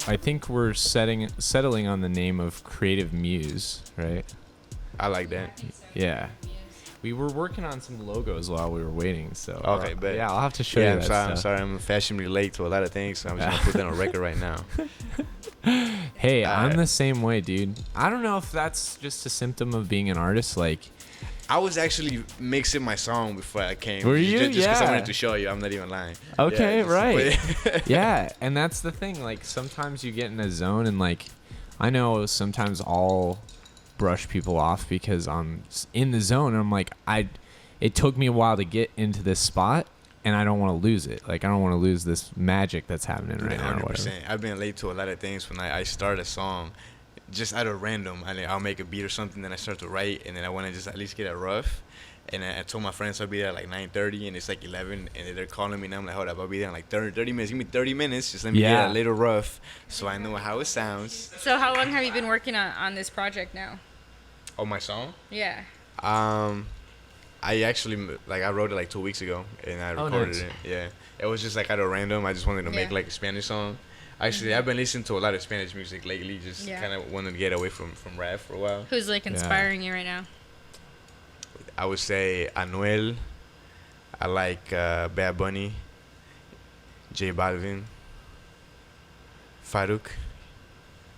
I think we're settling on the name of Creative Muse, right? I like that. Yeah. We were working on some logos while we were waiting, so Okay, bet. yeah, I'll have to show you that I'm stuff. sorry. I'm fashionably late to a lot of things, so I'm just gonna put that on record right now. Hey, I'm the same way, dude. I don't know if that's just a symptom of being an artist. Like, I was actually mixing my song before I came. Were you? Just because I Yeah. wanted to show you. I'm not even lying. okay, Yeah, right. Yeah, and that's the thing. Like, sometimes you get in a zone, and like, I know sometimes I'll brush people off because I'm in the zone, and I'm like, it took me a while to get into this spot, and I don't want to lose it. Like, I don't want to lose this magic that's happening right now. 100%. I've been late to a lot of things when I start a song, just out of random. I'll make a beat or something, then I start to write, and then I want to just at least get it rough. And I told my friends I'll be there at like 9:30, and it's like 11, and they're calling me, and I'm like, hold up, I'll be there in like 30 minutes. Give me 30 minutes, just let me get it a little rough, so I know how it sounds. So how long have you been working on this project now? Oh, my song? Yeah. I actually, like, I wrote it like 2 weeks ago, and I recorded it. Yeah. It was just like out of random. I just wanted to make like a Spanish song. Actually, I've been listening to a lot of Spanish music lately, just kind of wanted to get away from rap for a while. Who's like inspiring you right now? I would say Anuel. I like Bad Bunny, J Balvin, Farouk.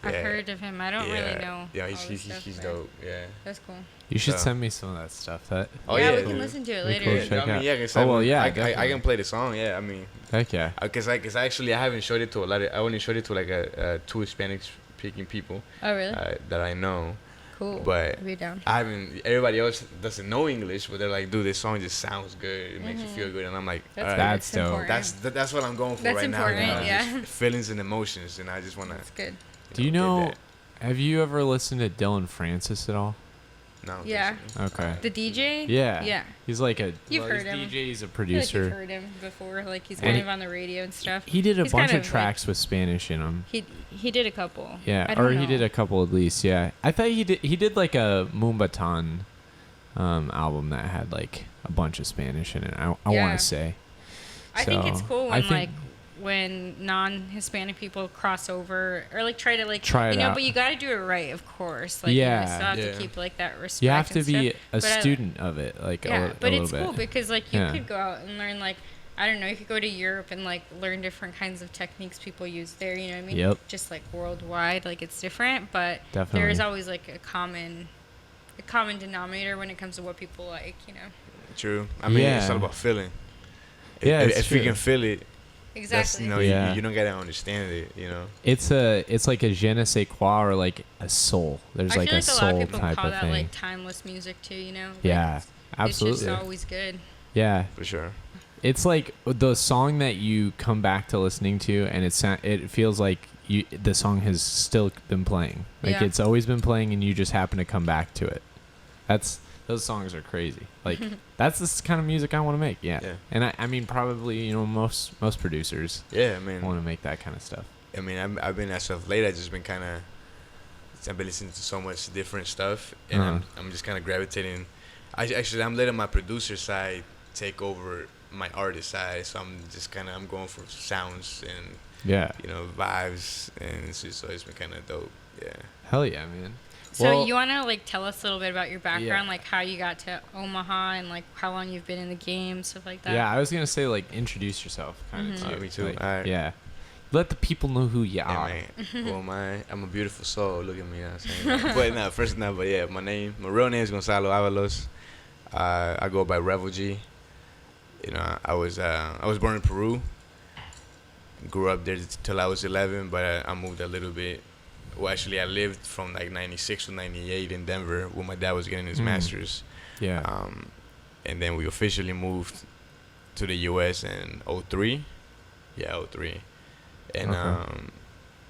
I've heard of him. I don't really know. Yeah, he's dope. Yeah. That's cool. You should send me some of that stuff. We can listen to it later. Cool. I mean, I can play the song. Yeah, I mean. Heck yeah. Because actually I haven't showed it to a lot of. I only showed it to like two Spanish-speaking people. Oh really? That I know. Cool. But be down. I haven't. Everybody else doesn't know English, but they're like, dude, this song just sounds good. It makes you feel good, and I'm like, all right, that's dope. That's what I'm going for right now. That's important. Yeah. Feelings and emotions, and I just wanna. That's good. Do you know? Have you ever listened to Dylan Francis at all? No. Yeah. Okay. The DJ? Yeah. Yeah. He's like a. You've heard him. DJ. He's a I feel producer. like you've heard him before. Like he's kind of on the radio and stuff. He did a He's bunch kind of of, tracks with Spanish in them. He did a couple. Yeah, he did a couple at least. Yeah, I thought he did like a Moombahton album that had like a bunch of Spanish in it. I want to say. I think it's cool when when non-Hispanic people cross over or like try to try it out. But you got to do it right, of course. Like, yeah, you still have to keep like that respect. You have to be stuff. a student of it, like a but little it's bit. cool because like you could go out and learn like. I don't know, you could go to Europe and like learn different kinds of techniques people use there, you know what I mean? Yep. Just like worldwide, like it's different, but definitely. there is always like a common denominator when it comes to what people like, you know. True. I mean, it's all about feeling. Yeah, if you can feel it, exactly. You don't gotta understand it, you know. It's like a je ne sais quoi or like a soul. There's like a soul type of thing. I feel like a lot of people call that like timeless music too, you know. Like yeah, absolutely. It's just always good. Yeah, for sure. It's like the song that you come back to listening to, and it feels like the song has still been playing. Like it's always been playing, and you just happen to come back to it. Those songs are crazy. Like that's the kind of music I want to make. Yeah. And I mean probably most producers. Yeah, I mean want to make that kind of stuff. I mean I've been as of late. I've been listening to so much different stuff, and I'm just kind of gravitating. I'm letting my producer side take over my artist side, so I'm going for sounds and vibes, and so it's been kind of dope. Yeah. Hell yeah, man. So you want to like tell us a little bit about your background, like how you got to Omaha and like how long you've been in the game, stuff like that? Yeah, I was gonna say like introduce yourself, kind of. Yeah, me too. Like, all right. Yeah. Let the people know who you are. Man. Who am I? I'm a beautiful soul. Look at me. You know what I'm saying? But yeah, my real name is Gonzalo Avalos. I go by Revelgy. You know, I was born in Peru. Grew up there till I was 11, but I moved a little bit. Well, actually, I lived from like 96 to 98 in Denver when my dad was getting his master's. Yeah. And then we officially moved to the U.S. in 03. Yeah, 03. And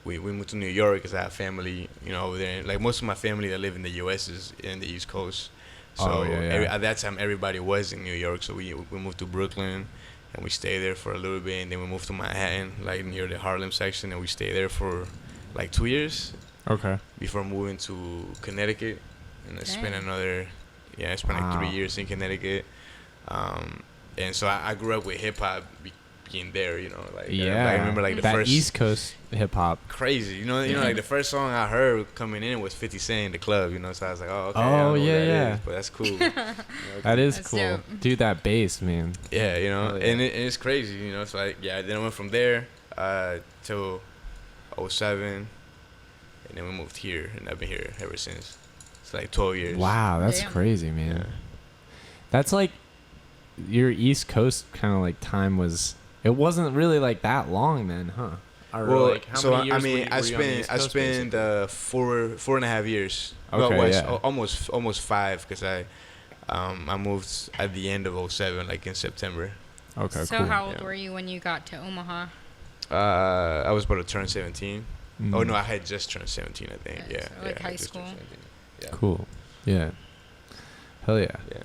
we moved to New York because I have family, over there. Like most of my family that live in the U.S. is in the East Coast. So at that time, everybody was in New York. So we moved to Brooklyn, and we stayed there for a little bit. And then we moved to Manhattan, like near the Harlem section, and we stayed there for like 2 years. Okay. Before moving to Connecticut, and I spent like 3 years in Connecticut. And so I grew up with hip hop being there, you know, like yeah, I remember like the that first East Coast hip hop, crazy, you know, like the first song I heard coming in was 50 Cent in the club, you know, so I was like, oh, okay, I don't know what that is, but that's cool. You know, that is that's cool, dope. dude. That bass, man. Yeah, you know, yeah. and it's crazy, you know. So like, yeah, then I went from there till 07, and then we moved here, and I've been here ever since. It's like 12 years. Wow, that's crazy, man. Yeah. That's like your East Coast kind of like time was. It wasn't really like that long then, huh? Or Well, like, how so many years I mean, were you on the East I Coast, spent basically? 4.5 years. Okay, well, yeah. almost 5, because I moved at the end of 07, like in September. Okay, So cool. how old were you when you got to Omaha? I was about to turn 17. Mm. Oh no, I had just turned 17, I think. Yeah, Yeah, so like I high just school. turned 17. Yeah. Cool. Yeah. Hell yeah. Yeah.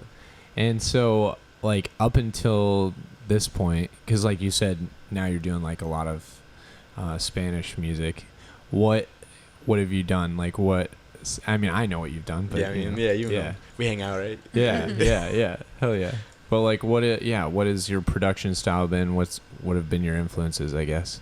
And so, like, up until this point, because, like you said, now you're doing like a lot of Spanish music. What have you done? Like, what? I mean, I know what you've done, but Yeah, I mean, you know, we hang out, right? Yeah. Hell yeah. But like, what is your production style been? What have been your influences? I guess.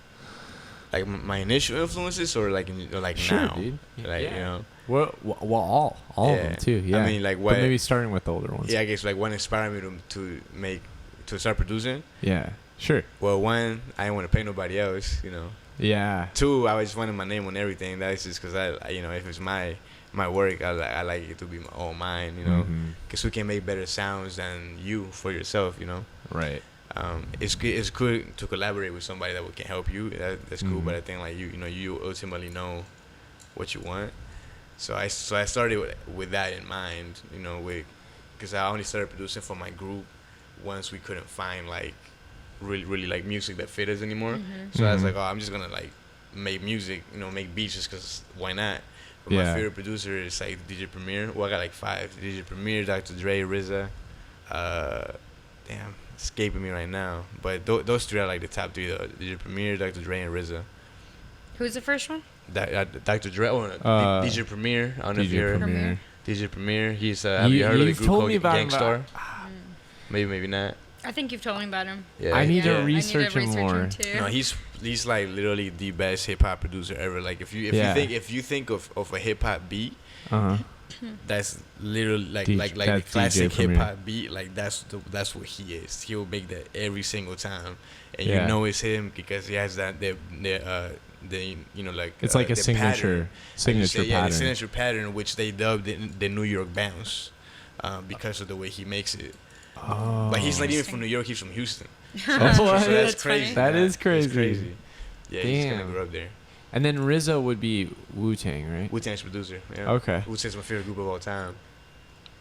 Like my initial influences, or like Sure, now, dude. like Yeah. you know. Well, all of them too. Yeah. I mean, like what? But maybe starting with the older ones. Yeah, I guess like what inspired me to start producing. Yeah. Sure. Well, one, I didn't want to pay nobody else, you know. Yeah. Two, I just wanted my name on everything. That's just because I, you know, if it's my work, I like it to be all mine, you know. Because we can make better sounds than you for yourself, you know. Right. It's good to collaborate with somebody that can help you. That's cool. But I think like you ultimately know what you want. So I started with that in mind, you know, because I only started producing for my group once we couldn't find like really like music that fit us anymore. So I was like, oh, I'm just gonna like make music, you know, make beats just because why not? But my favorite producer is like DJ Premier. Well, I got like 5: DJ Premier, Dr. Dre, RZA. Damn, escaping me right now. But those 3 are like the top 3: DJ Premier, Dr. Dre, and RZA. Who's the first one? Dr. Dre, DJ Premier. I don't know if you heard Premier. DJ Premier. He's have you heard of the group called Gangstar? Maybe not. I think you've told me about him. Yeah, I need to I research him more. too. No, he's like literally the best hip hop producer ever. Like if you think of a hip hop beat, that's literally like the classic hip hop beat. Like that's what he is. He'll make that every single time, and you know it's him because he has that the you know like it's like a signature pattern. Yeah, the signature pattern which they dubbed the New York bounce, because of the way he makes it. Oh. But he's not even from New York. He's from Houston. So that's crazy. That is crazy. It's crazy. Yeah, Damn. he's gonna grow up there. And then RZA would be Wu-Tang, right? Wu-Tang's producer. Yeah. Okay. Wu-Tang's my favorite group of all time.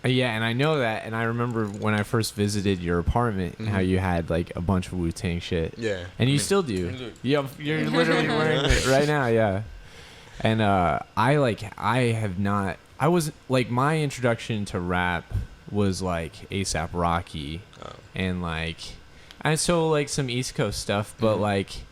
Yeah, and I know that, and I remember when I first visited your apartment, how you had like a bunch of Wu-Tang shit. Yeah. And you still do. You're literally wearing it right now, yeah. And I was like, my introduction to rap was like A$AP Rocky and so like some East Coast stuff, but like,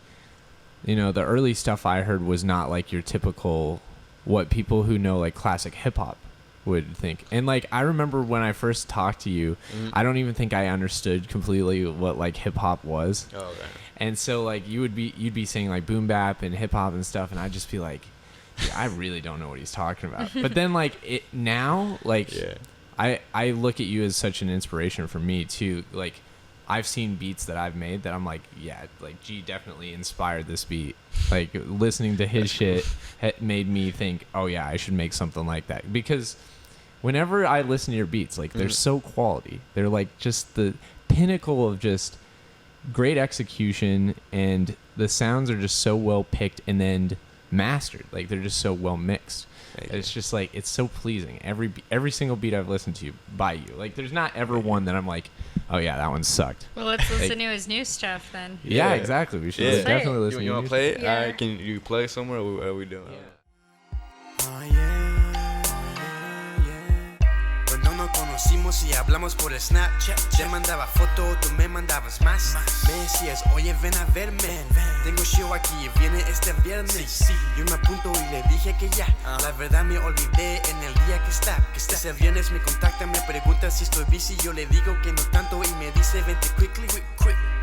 you know, the early stuff I heard was not like your typical what people who know like classic hip hop would think. And like, I remember when I first talked to you, I don't even think I understood completely what like hip hop was. Oh, okay. And so like you'd be saying like boom bap and hip hop and stuff, and I'd just be like, yeah, I really don't know what he's talking about. But then like it now, like I look at you as such an inspiration for me too. Like I've seen beats that I've made that I'm like, yeah, like G definitely inspired this beat. Like listening to his shit made me think, oh yeah, I should make something like that. Because whenever I listen to your beats, like they're so quality. They're like just the pinnacle of just great execution, and the sounds are just so well picked and then mastered. Like they're just so well mixed. It's just like, it's so pleasing. Every single beat I've listened to by you, like there's not ever one that I'm like, oh yeah, that one sucked. Well, let's listen to his new stuff then. Yeah, exactly. We should definitely listen. You want to play it? Yeah. All right, can you play somewhere? Or what are we doing? Nos conocimos y hablamos por el Snapchat. Te mandaba foto, tú me mandabas más. Me decías, oye, ven a verme. Tengo show aquí, viene este viernes. Yo me apunto y le dije que ya. La verdad me olvidé en el día que está. Ese viernes me contacta, me pregunta si estoy busy. Yo le digo que no tanto y me dice, vente quickly.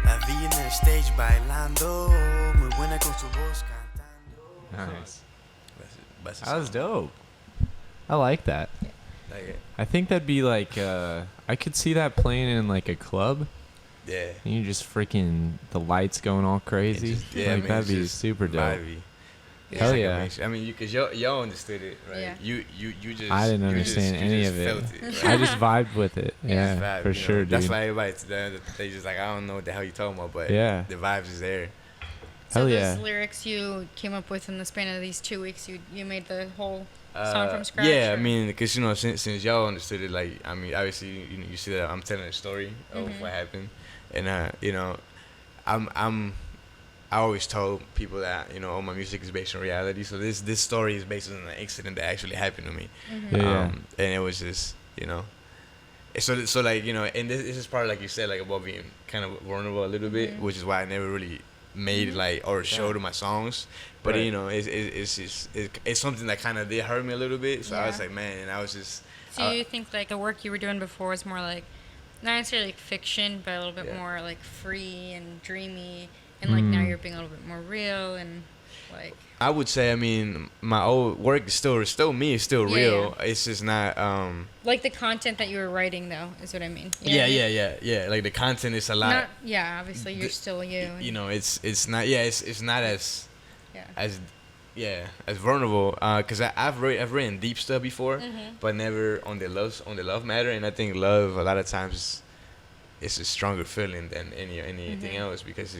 La vi en el stage bailando, muy buena con su voz cantando. Nice. That's That was dope. I like that. like it. I think that'd be like I could see that playing in like a club. Yeah. And you just freaking the lights going all crazy. Like that'd be super dope. Vibey. Hell Like yeah. I mean, because y'all understood it, right? Yeah. You just. I didn't you understand just, any you of just it. felt it, I right? just vibed with it. Yeah, Vibe, for you know? sure, dude. That's why everybody they just like, I don't know what the hell you talking about, but Yeah. the vibes is there. So Hell those yeah. lyrics you came up with in the span of these 2 weeks, you made the whole song from scratch? Yeah, or? I mean, because since y'all understood it, like, I mean, obviously, you see that I'm telling a story of what happened, and I always told people that all my music is based on reality. So this story is based on an incident that actually happened to me, Yeah. and it was just so like and this is part, like you said, like about being kind of vulnerable a little bit, which is why I never really made like or showed my songs, but Right. it's something that kind of did hurt me a little bit. So I was Yeah. like, man, and I was just. So you think like the work you were doing before was more like, not necessarily like fiction, but a little bit Yeah. more like free and dreamy, and like now you're being a little bit more real and like. I would say, I mean, my old work is still me. It's still Yeah, real. yeah. It's just not. Like the content that you were writing, though, is what I mean. You know what I mean? Yeah. Like the content is a lot. Not, yeah, obviously you're still you. and- It's not. Yeah, it's not as Yeah. as vulnerable. Cause I've written deep stuff before, Mm-hmm. but never on the love matter. And I think love a lot of times it's a stronger feeling than anything Mm-hmm. else, because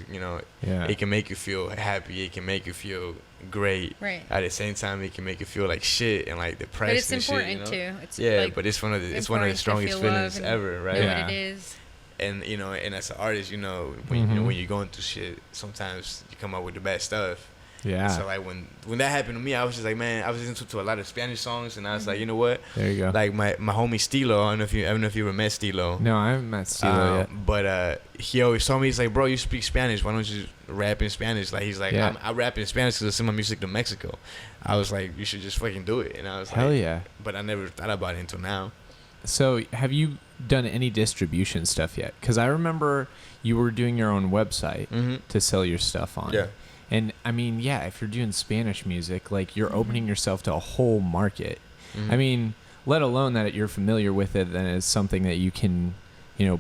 Yeah. it can make you feel happy. It can make you feel great. Right. At the same time, it can make you feel like shit and like depressed. But it's and important shit, too. It's Yeah, like, but it's one of the important to strongest feel feelings love and ever, right? know Yeah. what it is. And and as an artist, when you're going through shit, sometimes you come up with the best stuff. Yeah. So like when that happened to me, I was just like, man, I was listening to a lot of Spanish songs, and I was like, you know what? There you go. Like my homie Stilo, I don't know if you ever met Stilo. No, I haven't met Stilo yet. But he always told me, he's like, bro, you speak Spanish. Why don't you rap in Spanish? Like, he's like, Yeah. I rap in Spanish because I send my music to Mexico. I was like, you should just fucking do it. And I was Hell like, yeah. But I never thought about it until now. So, have you done any distribution stuff yet? Because I remember you were doing your own website to sell your stuff on. Yeah. And I mean, yeah, if you're doing Spanish music, like you're opening yourself to a whole market. I mean, let alone that you're familiar with it, then it's something that you can,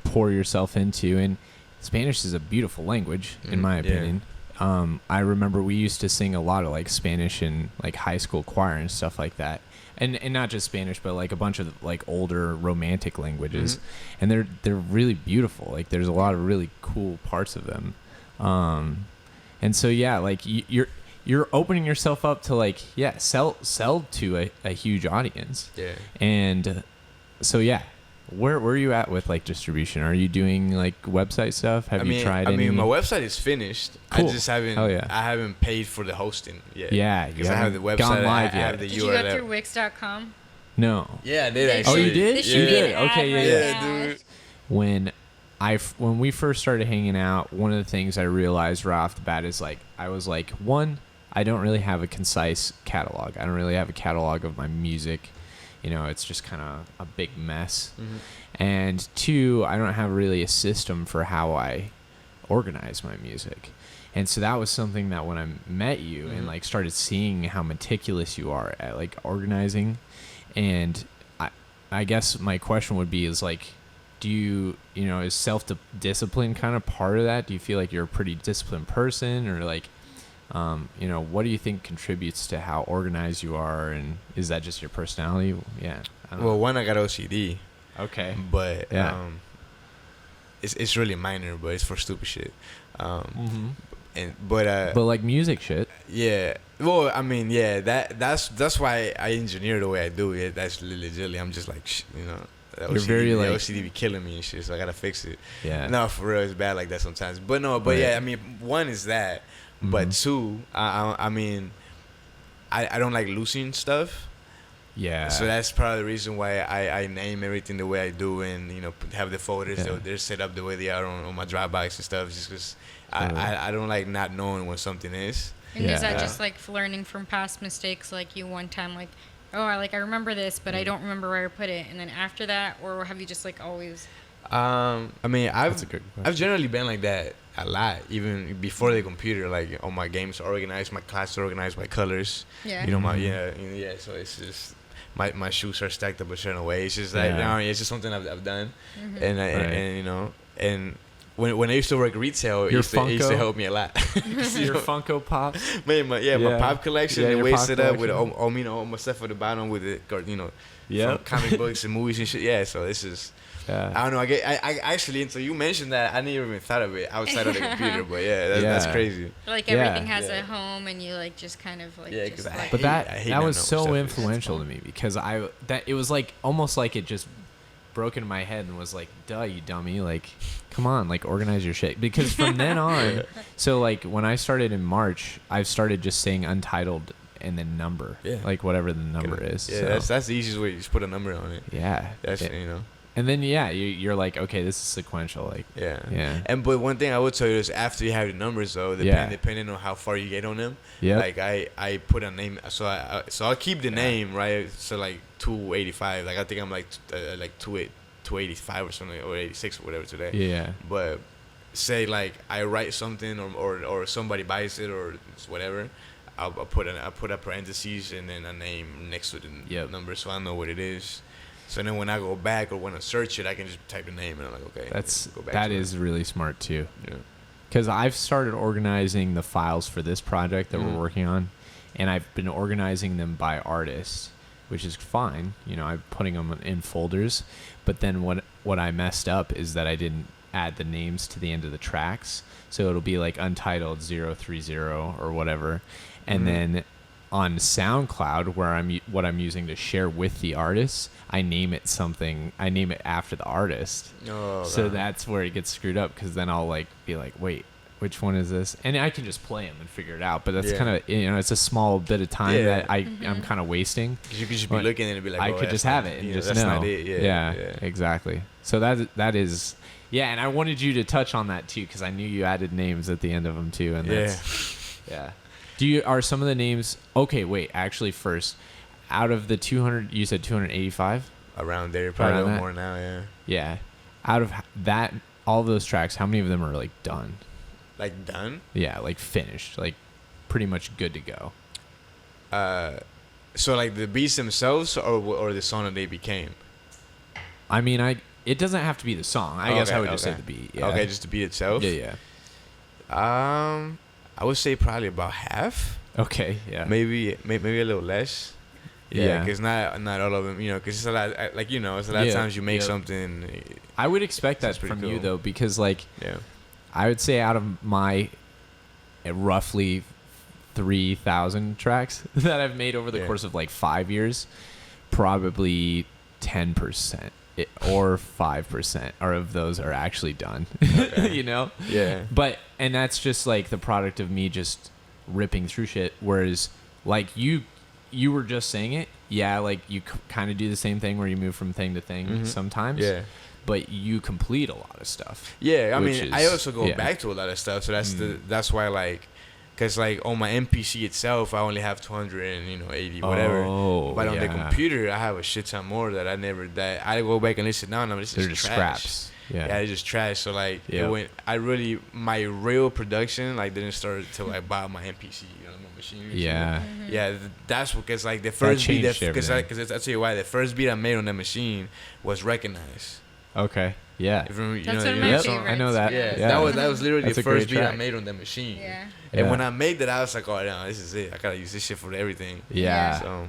pour yourself into. And Spanish is a beautiful language, in my opinion. I remember we used to sing a lot of like Spanish in like high school choir and stuff like that. And not just Spanish, but like a bunch of like older romantic languages, and they're really beautiful. Like there's a lot of really cool parts of them, and so yeah, like you're opening yourself up to like sell to a huge audience. Yeah. And so yeah, where are you at with like distribution? Are you doing like website stuff? Have you tried? I mean, my website is finished. Cool. I just haven't. Hell yeah. I haven't paid for the hosting yet. Yeah, you because I have the haven't website. gone live I have yet. the Did URL. you go through Wix.com? No. Yeah, I did They actually. Oh, you should- did? they should You be did? an ad Okay, yeah, right yeah. now. Dude. When we first started hanging out, one of the things I realized right off the bat is like I was like, one, I don't really have a concise catalog. I don't really have a catalog of my music. It's just kind of a big mess. And two, I don't have really a system for how I organize my music. And so that was something that when I met you and like started seeing how meticulous you are at like organizing, and I guess my question would be is like, do you, is self-discipline kind of part of that? Do you feel like you're a pretty disciplined person, or like, what do you think contributes to how organized you are, and is that just your personality? Yeah. I don't Well, know. one, I got OCD, Okay. but Yeah. it's really minor, but it's for stupid shit. But But like music shit. yeah. Well, I mean, yeah. That's why I engineer the way I do it. That's legitimately. I'm just like, the You're very, the like- OCD be killing me and shit. So I gotta fix it. Yeah. No, for real, it's bad like that sometimes. But no, but Right. yeah. I mean, one is that, but two, I mean, I don't like losing stuff. Yeah. So that's probably the reason why I name everything the way I do, and have the folders. Yeah. They're set up the way they are on my Dropbox and stuff. Just because I don't like not knowing what something is. And is that Yeah. just like learning from past mistakes? Like you one time, like, oh, I remember this, but I don't remember where I put it. And then after that, or have you just like always? I mean, That's a good question. I've generally been like that a lot, even before the computer. Like all my games are organized, my classes are organized by colors. Yeah. You know, so it's just my shoes are stacked up a certain way. It's just like it's just something I've done, and you know, and when I used to work retail, it used to help me a lot. Your Funko Pops. Man, my pop collection, Yeah, the your way pop it's set up with collection. all my stuff at the bottom with it, from comic books and movies and shit. Yeah, so this is. Yeah. I don't know. I actually, until you mentioned that, I never even thought of it outside of the computer. But that's crazy. Like everything has a home, and you like just kind of like. Yeah, just because like, But that was so stuff. influential to me because it was like almost like it just broke into my head and was like, duh, you dummy, like come on, like organize your shit. Because from then on, so like when I started in March, I started just saying Untitled and then number, like whatever the number is. Yeah, so. That's the easiest way. You just put a number on it. Yeah, that's you know. And then you're like, okay, this is sequential, like yeah. But one thing I would tell you is after you have the numbers though, depending on how far you get on them, like I put a name, so I'll keep the name, right? So like 285, like I think I'm like 285 or something, or 86 or whatever today. Yeah. But say like I write something or somebody buys it or whatever, I'll put a parentheses and then a name next to the number so I know what it is. So then when I go back or when I search it, I can just type the name and I'm like, okay. That is really smart too. Yeah. Because I've started organizing the files for this project that we're working on, and I've been organizing them by artist, which is fine. You know, I'm putting them in folders. But then what I messed up is that I didn't add the names to the end of the tracks. So it'll be like Untitled 030 or whatever. And then on SoundCloud, what I'm using to share with the artists, I name it after the artist. So that's where it gets screwed up, because then I'll like be like, wait, which one is this? And I can just play them and figure it out. But that's kind of, it's a small bit of time that I'm kind of wasting. Because you could just be looking and be like, I could just have it and just that's know. not it. Yeah, exactly. So that is. Yeah, and I wanted you to touch on that too, because I knew you added names at the end of them too, and are some of the names okay? Wait, actually, first, out of the 200, you said 285. Around there, probably a little more now. Yeah. Yeah, out of that, all of those tracks, how many of them are like done? Like done? Yeah, like finished, like pretty much good to go. So like the beats themselves, or the song that they became. I mean, it doesn't have to be the song. I guess I would just say the beat. Yeah. Okay, just the beat itself. Yeah. I would say probably about half. Okay. Yeah. Maybe a little less. Yeah, because not all of them, because it's a lot. It's a lot of times you make something. I would expect that from you though, because I would say out of my roughly 3,000 tracks that I've made over the course of like 5 years, probably 10%. Or 5% of those are actually done. Okay. And that's just like the product of me just ripping through shit, whereas like you were just saying it, like you kind of do the same thing where you move from thing to thing sometimes, but you complete a lot of stuff. I mean, I also go back to a lot of stuff, so that's why, like, because like on my MPC itself, I only have 280 whatever. But on the computer, I have a shit ton more that I go back and listen. No, this is just trash. Scraps. Yeah, it's just trash. So like, my real production like didn't start until I bought my MPC on my machine. Yeah, that's because like the first beat, because I'll tell you why, the first beat I made on that machine was Recognized. Okay. Yeah. That's one of my favorites. I know that. Yeah. That was literally the first beat I made on that machine. Yeah. And when I made that, I was like, oh, no, this is it. I gotta use this shit for everything. Yeah. So,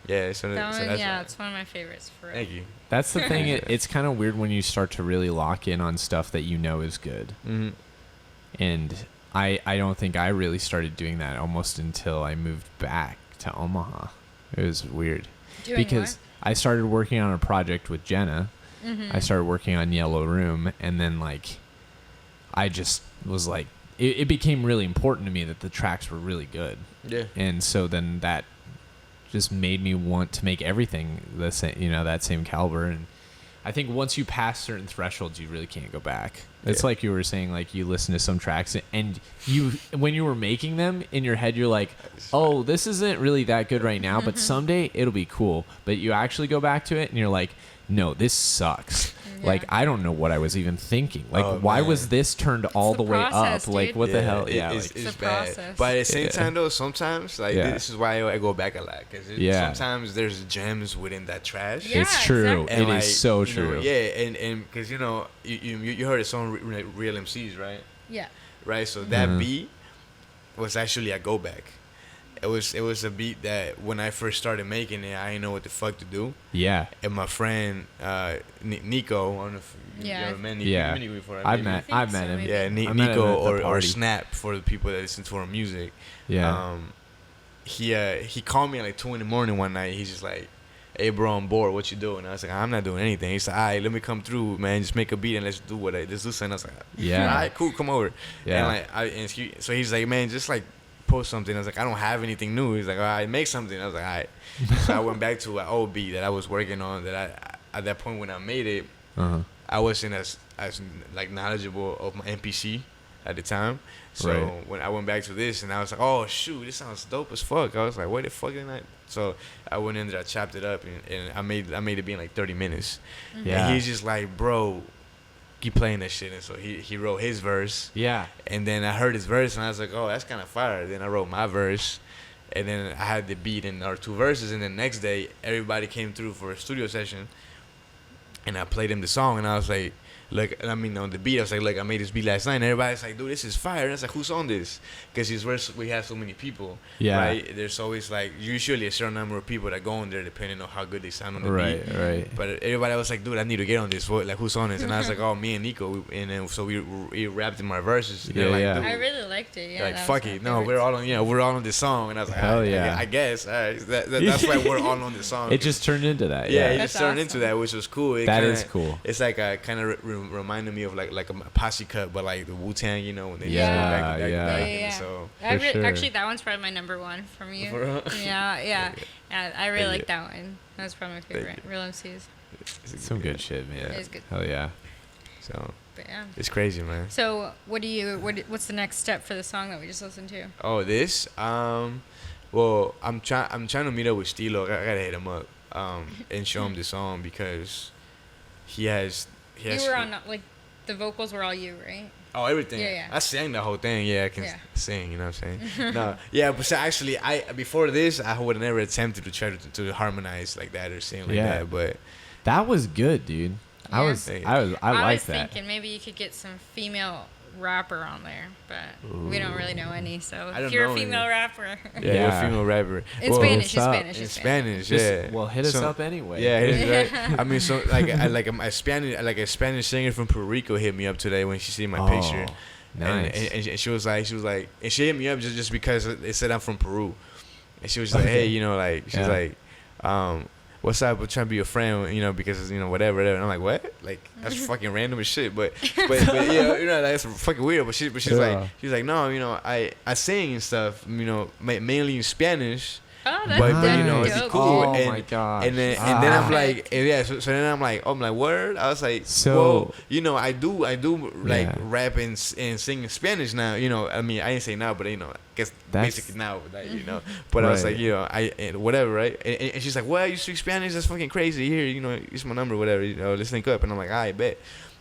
it's one of my favorites for real. Thank you. That's the thing. It's kind of weird when you start to really lock in on stuff that you know is good. Mm-hmm. And I don't think I really started doing that almost until I moved back to Omaha. It was weird. Because I started working on a project with Jenna. I started working on Yellow Room, and then like I just was like, it became really important to me that the tracks were really good. Yeah. And so then that just made me want to make everything the same, that same caliber. And I think once you pass certain thresholds, you really can't go back. It's like you were saying, like you listen to some tracks and when you were making them in your head, you're like, oh, this isn't really that good right now, but someday it'll be cool. But you actually go back to it and you're like, no, this sucks. Yeah. Like, I don't know what I was even thinking. Like, Oh, why man. was this turned all the way process, up? Like, dude. what the hell? It, Yeah, it's, like, it's a bad. process. But at the same Yeah. time, though, sometimes like Yeah. this is why I go back a lot because Yeah. sometimes there's gems within that trash. Yeah, it's true. exactly. It And, is so you know, true. yeah, and because you heard the song Real MCs, right? Yeah. Right. So that Mhm. beat was actually a go back. It was a beat that when I first started making it, I didn't know what the fuck to do. Yeah. And my friend Nico, I don't know if you Yeah. ever met Nico. Yeah. You met Nico before, right? I've Maybe. met think so, him. maybe. Yeah, I met him Nico at the or party. Snap for the people that listen to our music. Yeah. He called me at like 2 a.m. one night. He's just like, "Hey, bro, I'm bored. What you doing?" I was like, "I'm not doing anything." He's like, "All right, let me come through, man. Just make a beat and let's do something." I was like, Yeah. all right, cool, come over." Yeah. So he's like, "Man, just like post something." I was like, "I don't have anything new." He's like, "All right, make something." I was like, "All right." So I went back to an old beat that I was working on. That I at that point when I made it, Uh-huh. I wasn't as like knowledgeable of my MPC at the time. So Right. when I went back to this and I was like, "Oh shoot, this sounds dope as fuck." I was like, "What the fuck did I?" So I went in there, I chopped it up, and I made it be in like 30 minutes. Yeah. And he's just like, "Bro, keep playing that shit." And so he wrote his verse, Yeah. and then I heard his verse and I was like, "Oh, that's kind of fire." Then I wrote my verse. And then I had the beat in our 2 verses, and the next day everybody came through for a studio session, and I played him the song, and I was like, "Look," I mean on the beat, I was like, "Look, I made this beat last night." And everybody's like, "Dude, this is fire." And I was like, "Who's on this?" Because we have so many people, Yeah. right? There's always like usually a certain number of people that go on there depending on how good they sound on the Right. beat. Right. But everybody was like, "Dude, I need to get on this. What, like, who's on this?" And I was like, "Oh, me and Nico." And then so we rapped in my verses. And they're Yeah, like, yeah. "Dude," I really liked it. Yeah. like, that fuck was my it, no, favorite. we're all on this song. And I was like, Hell "All right, yeah. I guess, all right, that's why we're all on this song." It just turned into that. yeah, Yeah. it That's just turned into awesome. that, which was cool. It That kinda, is cool. It's like kind of reminded me of like a posse cut, but like the Wu-Tang, when they Yeah, just go back yeah. Yeah, and yeah. so I For sure. Actually, that one's probably my number one from you. For real? Yeah. I really Thank like you. that one. That was probably my favorite. you. Real MCs. it's Some good shit, man. It is good. Hell yeah. So But yeah. it's crazy, man. So what's the next step for the song that we just listened to? Oh, this well, I'm trying to meet up with Stilo. I gotta hit him up and show him the song because he has. You were on like the vocals were all you, right? Oh, everything. Yeah. I sang the whole thing. Yeah, I can Yeah. sing. You know what I'm saying? No, yeah, but so actually, before this, I would have never attempted to try to harmonize like that or sing like Yeah. that. But That was good, dude. I Yeah. was like I was that. thinking maybe you could get some female rapper on there, but we don't really know any. So I don't if you're know a female any. rapper, you're Yeah. a female rapper. in Well, Spanish, what's up? In Spanish, Just- yeah. Well, hit us So- up anyway. Yeah, it is, right? I mean, so like a Spanish singer from Puerto Rico hit me up today when she seen my picture. Nice. And she was like, and she hit me up just because it said I'm from Peru, and she was just like, hey, she's Yeah. like, what's up? We're trying to be your friend, because whatever. And I'm like, what? Like that's fucking random as shit. But that's fucking weird. But she's Yeah. like, no, I sing and stuff, mainly in Spanish. oh, that's But that's it's dope. cool. Oh and, my gosh. And then Ah. I'm like, so then I'm like, word. I was like, So- well, I do like Yeah. rap and sing in Spanish now. I mean, I didn't say now, but I guess That's- basically now, But I was Right. like, whatever, right? And she's like, well, you speak Spanish? That's fucking crazy. Here, it's my number, whatever. Let's link up. And I'm like, I bet.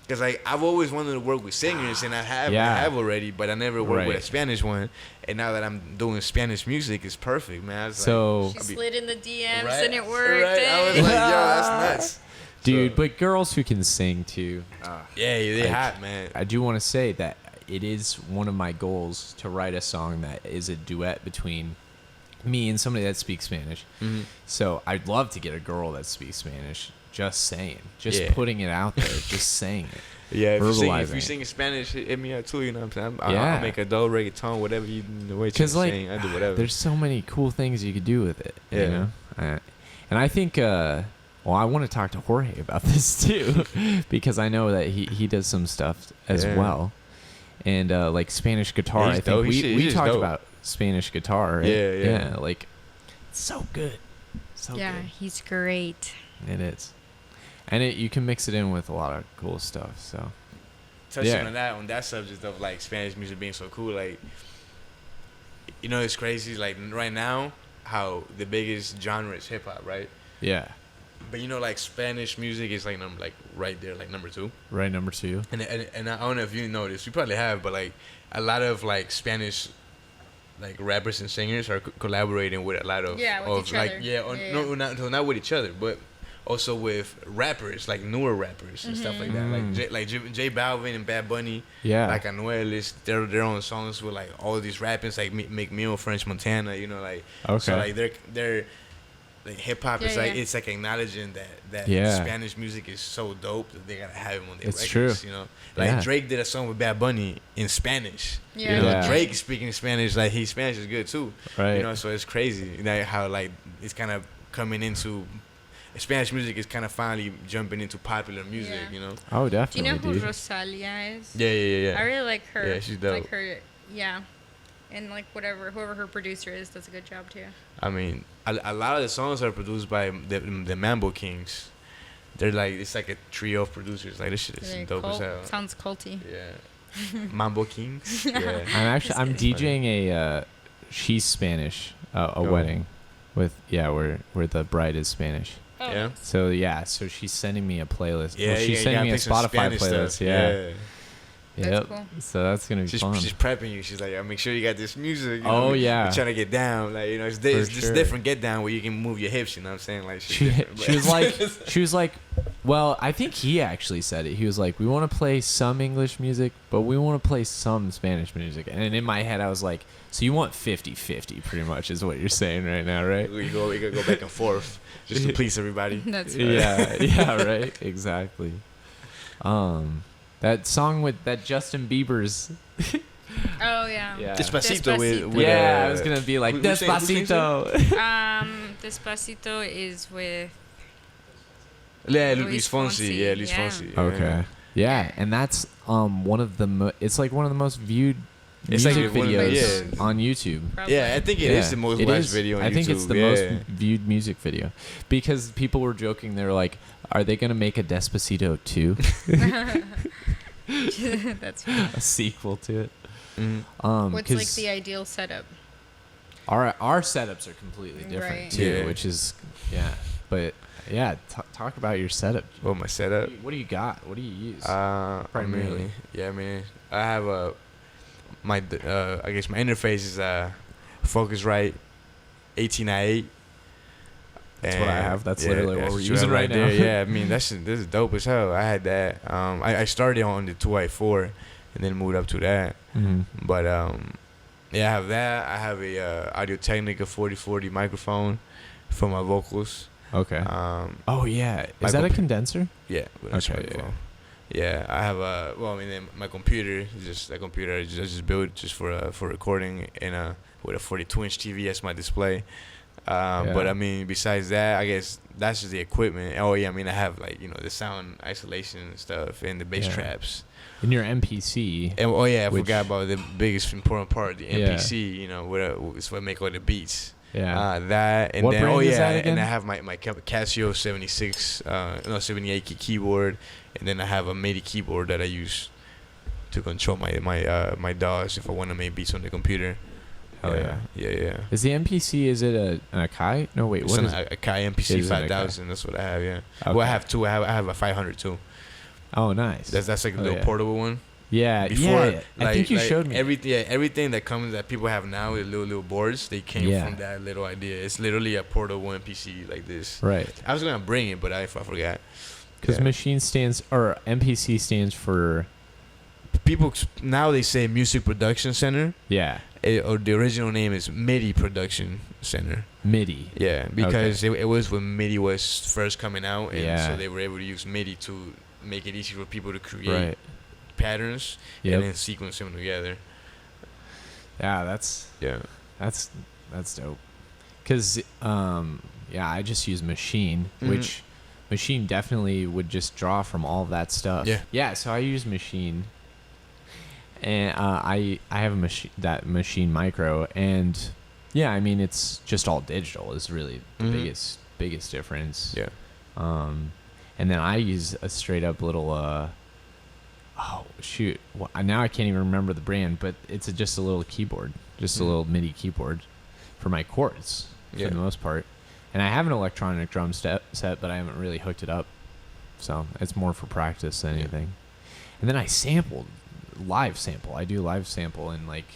Because I've always wanted to work with singers, and I have already, but I never worked with a Right. Spanish one. And now that I'm doing Spanish music, it's perfect, man. I was So- She I'll be- slid in the DMs Right, and it worked. right. I was like, yo, that's nuts. Dude, So- but girls who can sing too. Yeah, they Like, hot, man. I do want to say that it is one of my goals to write a song that is a duet between me and somebody that speaks Spanish. Mhm. So I'd love to get a girl that speaks Spanish. Just saying, just Yeah. putting it out there, just saying it. Yeah, if you verbalizing sing in Spanish, hit me up too. You know what I'm saying? Yeah. I'll make a dope reggaeton, whatever the way you Because like, sing. I do whatever. there's so many cool things you could do with it. Yeah. You know? And I think, well, I want to talk to Jorge about this too, because I know that he does some stuff as Yeah. well, and like Spanish guitar. He's I think dope. He's we just talked dope. about Spanish guitar. Right? Yeah. like it's so good, so Yeah, good. he's great. It is, and you can mix it in with a lot of cool stuff. So Touching yeah. on that subject of like Spanish music being so cool, like it's crazy. Like right now, how the biggest genre is hip hop, right? yeah, But you know, like Spanish music is like right there, like number 2. Right, number 2. And I don't know if you noticed, you probably have, but like a lot of like Spanish like rappers and singers are collaborating with a lot of with each like other. not with each other, but also with rappers, like newer rappers and stuff like that. Like J Balvin and Bad Bunny, like Anuel is their own songs with like all these rappers like McMill, French Montana, you know, like so like they're like hip hop is like it's like acknowledging that Spanish music is so dope that they gotta have him on their records. True. You know, like Drake did a song with Bad Bunny in Spanish. You know, Drake speaking Spanish, like his Spanish is good too. Right. You know, so it's crazy like how like it's kind of coming into Spanish music is kind of finally jumping into popular music. You know. Oh, definitely. Do you know who Rosalia is? Yeah. I really like her. Yeah, she's dope. Like her, and like whoever her producer is does a good job too. I mean, a lot of the songs are produced by the Mambo Kings. They're like it's like a trio of producers. Like this shit is dope as hell. Sounds culty. Yeah. Mambo Kings. Yeah. I'm DJing a she's Spanish a wedding with where the bride is Spanish. Oh. Yeah. So she's sending me a playlist. Yeah, she's sending me a Spotify playlist. Stuff. Yeah. That's cool. So that's gonna be fun. She's prepping you. She's like, make sure you got this music. You know, we're trying to get down. Like, you know, it's just different get down where you can move your hips. You know what I'm saying? Like, she was like, well, I think he actually said it. He was like, we want to play some English music, but we want to play some Spanish music. And in my head, I was like, so you want 50-50 pretty much is what you're saying right now, right? We gotta go back and forth just to please everybody. That's right. Yeah, right, exactly. That song with that Justin Bieber's. Oh yeah. Despacito. With I was gonna be like Despacito. Despacito is with. Yeah, Luis Fonsi. Yeah, Luis Fonsi. Okay. Yeah, and that's one of the it's like one of the most viewed music videos on YouTube. Probably. Yeah, I think it is the most watched video on YouTube. I think it's the most viewed music video because people were joking. They were like, "Are they gonna make a Despacito 2?" That's funny. A sequel to it. What's like the ideal setup? Our setups are completely different too, which is but talk about your setup. Oh, my setup. What do you got? What do you use? Primarily. I have I guess my interface is Focusrite 18i8. That's what I have. That's literally what we're using right now. Yeah, I mean this is dope as hell. I had that. I started on the 2i4 and then moved up to that. Mm-hmm. But I have that. I have a Audio-Technica 4040 microphone for my vocals. Okay. Is that a condenser? Yeah. Okay. Yeah, I have my computer is just a computer I just built just for recording and with a 42-inch TV as my display. But I mean, besides that, I guess that's just the equipment. Oh yeah, I mean, I have like the sound isolation and stuff and the bass traps. And your MPC. And I forgot about the biggest important part, the MPC. It's what make all the beats. Yeah. That and what then brand is that again? And I have my Casio 78 keyboard, and then I have a MIDI keyboard that I use to control my DAWs if I want to make beats on the computer. Oh yeah. Is the MPC? Is it an Akai? No, wait. What is it? Akai MPC 5000. That's what I have. Yeah. Okay. Well, I have two. I have a 500 too. Oh, nice. That's like a little portable one. Yeah. Before, I think you showed me everything that people have now with little boards. They came from that little idea. It's literally a portable MPC like this. Right. I was gonna bring it, but I forgot. Because MPC stands for. People now they say Music Production Center. Yeah. Or the original name is MIDI Production Center. MIDI. Yeah, because it was when MIDI was first coming out, and so they were able to use MIDI to make it easy for people to create patterns and then sequence them together. Yeah, that's dope. Because I just use Machine, which Machine definitely would just draw from all of that stuff. Yeah. So I use Machine. And I have Machine Micro, and I mean it's just all digital is really the biggest difference. Yeah. And then I use a straight up little now I can't even remember the brand, but it's just a little keyboard, just a little MIDI keyboard for my chords for the most part. And I have an electronic drum set, but I haven't really hooked it up. So it's more for practice than anything. And then I live sample. I do live sample and like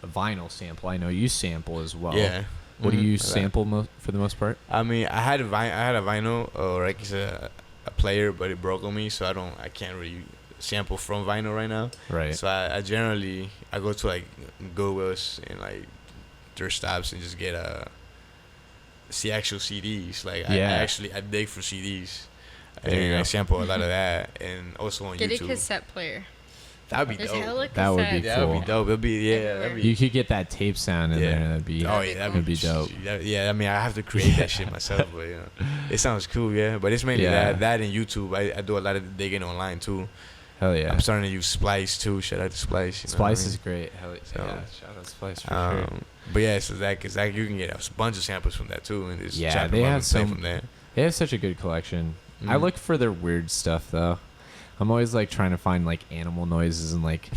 a vinyl sample. I know you sample as well. Yeah. What do you sample for the most part? I mean, I had a vinyl, or like it's a player, but it broke on me, so I can't really sample from vinyl right now. Right. So I generally go to like Google's and like thrift stops and just get see actual CDs. Like I dig for CDs. And I sample a lot of that, and also on YouTube. Get a cassette player. That'd be There's dope. hella That would be cassettes. That would cool. be dope. It'd be that'd be, You could get that tape sound in there. That'd be that'd be dope. Yeah, I mean, I have to create that shit myself, but it sounds cool. Yeah, but it's mainly that and YouTube. I do a lot of digging online too. Hell yeah. I'm starting to use Splice too. Shout out to Splice. Splice is great. Hell yeah. So, Shout out to Splice for sure. But yeah, so Zach, you can get a bunch of samples from that too, and just chop they them up have and play some. from there. They have such a good collection. I Mhm. look for their weird stuff though. I'm always like trying to find like animal noises and like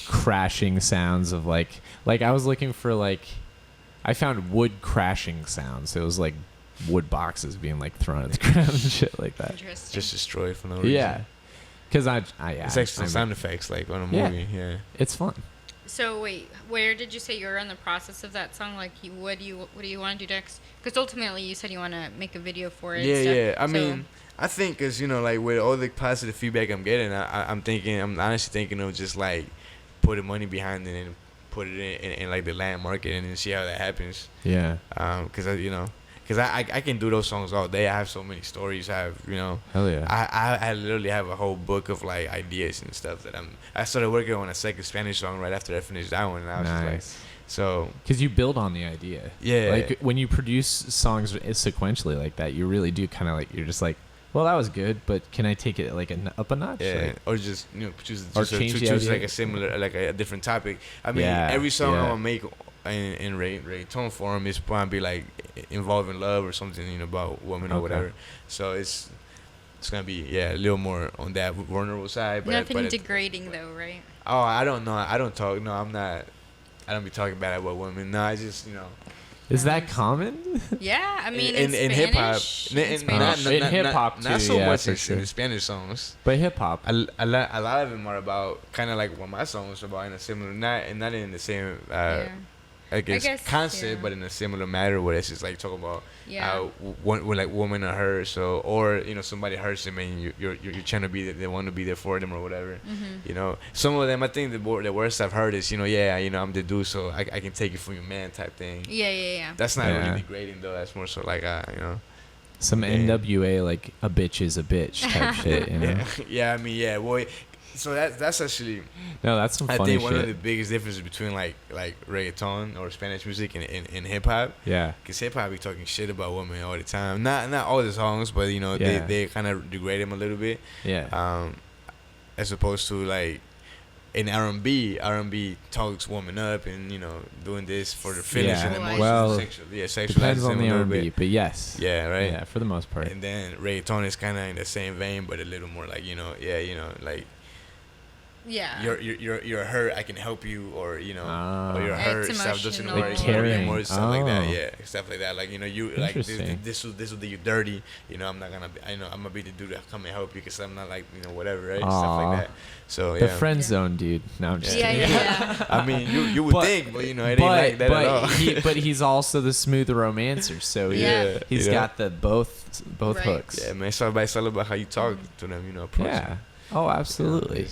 crashing sounds of like I was looking for like I found wood crashing sounds. It was like wood boxes being like thrown at the ground and shit like that. Interesting. Just destroyed for no reason. Yeah, because It's actually sound effects like on a movie. Yeah. It's fun. So wait, where did you say you were in the process of that song? Like, what do you want to do next? Because ultimately, you said you want to make a video for it. Yeah. I mean, I think because like with all the positive feedback I'm getting, I'm honestly thinking of just like putting money behind it and put it in like the land market and then see how that happens. Yeah. Because I can do those songs all day. I have so many stories. I have Hell yeah. I literally have a whole book of like ideas and stuff that I started working on a second Spanish song right after I finished that one, and I was just like, so because you build on the idea. Yeah. Like when you produce songs sequentially like that, you really do kind of like you're just like, well, that was good, but can I take it like up a notch? Yeah, like, or just choose change like a similar, like a different topic. I mean, every song I'm gonna make in reggaeton form is probably be like involving love or something, about women or whatever. So it's gonna be a little more on that vulnerable side. But nothing degrading though, right? Oh, I don't know. I don't talk. No, I'm not. I don't be talking bad about women. No, I just Is that common? Yeah, I mean in hip hop, in hip hop too, not so much for in sure. the Spanish songs. But hip hop, A lot of them are about kind of like what my songs are about in a similar, not in the same. I guess concept, but in a similar matter where it's just like talking about how one like woman or her, so or somebody hurts them and you're trying to be they want to be there for them or whatever. Mm-hmm. Some of them I think the worst I've heard is I'm the dude, so I can take it from your man type thing. Yeah. That's not really degrading though. That's more so like some NWA like a bitch is a bitch type shit. Well, so that's actually that's some funny I think shit. one of the biggest differences between like reggaeton or Spanish music and hip hop. Yeah. Because hip hop be talking shit about women all the time. Not all the songs, but they kind of degrade them a little bit. Yeah. As opposed to like in R&B talks woman up and doing this for the feelings and emotions. Well, sexualizes depends on them the a little R&B, bit. but yes. Yeah, right. Yeah, for the most part. And then reggaeton is kind of in the same vein, but a little more like like. Yeah. You're hurt. I can help you, or or you're hurt. It's Stuff doesn't emotional. work. Caring. More stuff like that. Yeah, stuff like that. Like you like Interesting. this will do you dirty. I'm not gonna. I'm gonna be the dude that come and help you because I'm not like whatever, right? Stuff like that. So The friend zone, dude. No, I'm just kidding. Yeah. I mean, you would think, but it ain't like that at all. But he's also the smooth romancer, so he's got the both Right. hooks. Yeah, man. It's all about how you talk to them. Approach Yeah. them. Oh, absolutely.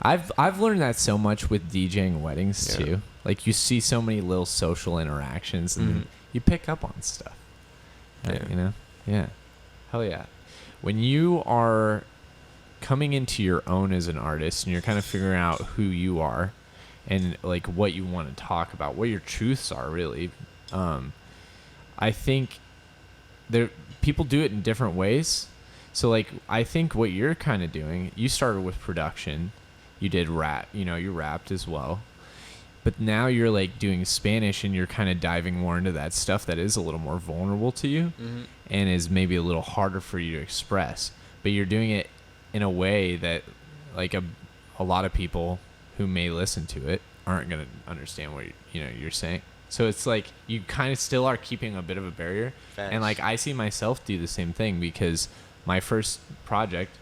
I've learned that so much with DJing weddings too. Like you see so many little social interactions and you pick up on stuff. Yeah. Yeah. Hell yeah. When you are coming into your own as an artist and you're kind of figuring out who you are and like what you want to talk about, what your truths are really, I think people do it in different ways. So like I think what you're kind of doing, you started with production. You did rap, you rapped as well. But now you're like doing Spanish and you're kind of diving more into that stuff that is a little more vulnerable to you and is maybe a little harder for you to express. But you're doing it in a way that like a lot of people who may listen to it aren't going to understand what you're saying. So it's like you kind of still are keeping a bit of a barrier. Facts. And like I see myself do the same thing because my first project,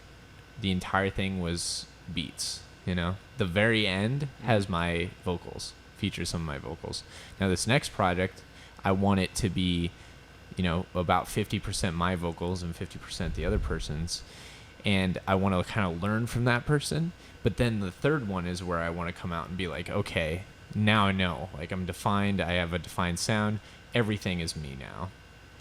the entire thing was beats, you know. The very end has my vocals, features some of my vocals. Now this next project, I want it to be, you know, about 50% my vocals and 50% the other person's. And I want to kind of learn from that person. But then the third one is where I want to come out and be like, okay, now I know. Like I'm defined. I have a defined sound. Everything is me now,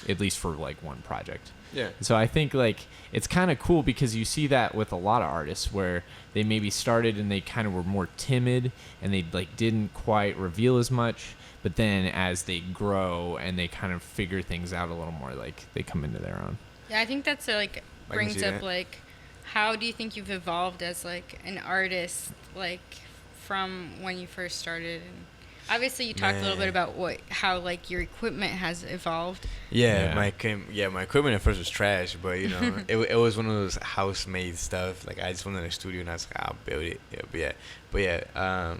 at least for like one project. Yeah. So I think like it's kind of cool because you see that with a lot of artists where they maybe started and they kind of were more timid and they like didn't quite reveal as much. But then as they grow and they kind of figure things out a little more, like they come into their own. Yeah, I think that's like brings up that. like, how do you think you've evolved as like an artist, like from when you first started? And obviously you talked a little bit about how like your equipment has evolved. Yeah, my equipment at first was trash, but you know, it was one of those house-made stuff. Like I just went in the studio and I was like, I'll build it. Yeah, but yeah.